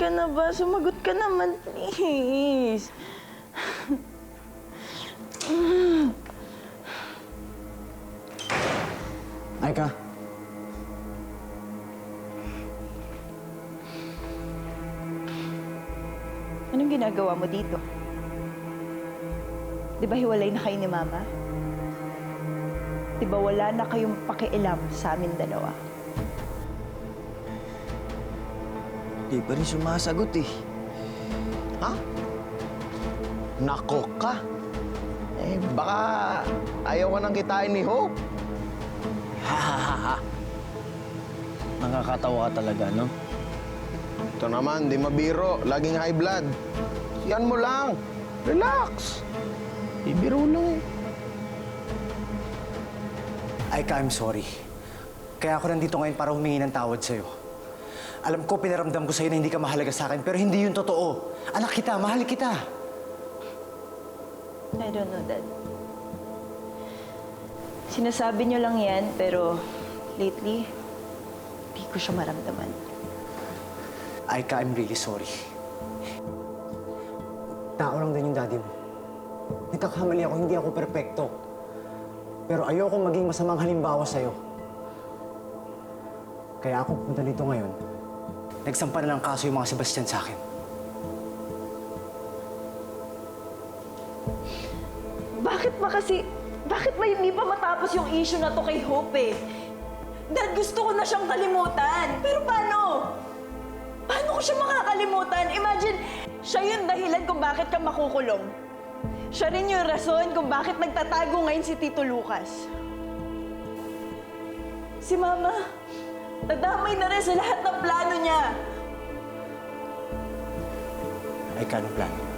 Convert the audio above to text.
ka na ba? Sumagot ka naman, please. Aika. Anong ginagawa mo dito? Di ba hiwalay na kayo ni Mama? Di ba wala na kayong pakialam sa amin dalawa? Di pa rin sumasagot eh. Ha? Nako ka. Eh, baka ayaw ka nang kitain ni Hope. Ha. Nakakatawa ka talaga, no? Ito naman, di mabiro. Laging high blood. Yan mo lang. Relax. Ibiro lang eh. Aika, I'm sorry. Kaya ako nandito ngayon para humingi ng tawad sa'yo. Alam ko, pinaramdam ko sa'yo na hindi ka mahalaga sa akin, pero hindi yun totoo. Anak kita, mahal kita. I don't know, Dad. Sinasabi niyo lang yan, pero lately, di ko siya maramdaman. Aika, I'm really sorry. Tao lang din yung daddy mo. Nagkakamali ako, hindi ako perpekto. Pero ayoko maging masamang halimbawa sa'yo. Kaya ako punta dito ngayon. Nagsampa na ng kaso yung mga Sebastian sa akin. Bakit ba hindi pa matapos yung issue na to kay Hope eh? Dad, gusto ko na siyang kalimutan. Pero paano? Paano ko siya makakalimutan? Imagine, siya yung dahilan kung bakit ka makukulong. Siya rin yung rason kung bakit nagtatago ngayon si Tito Lucas. Si Mama, nadamay na rin sa lahat ng plano niya. Aika, anong plano?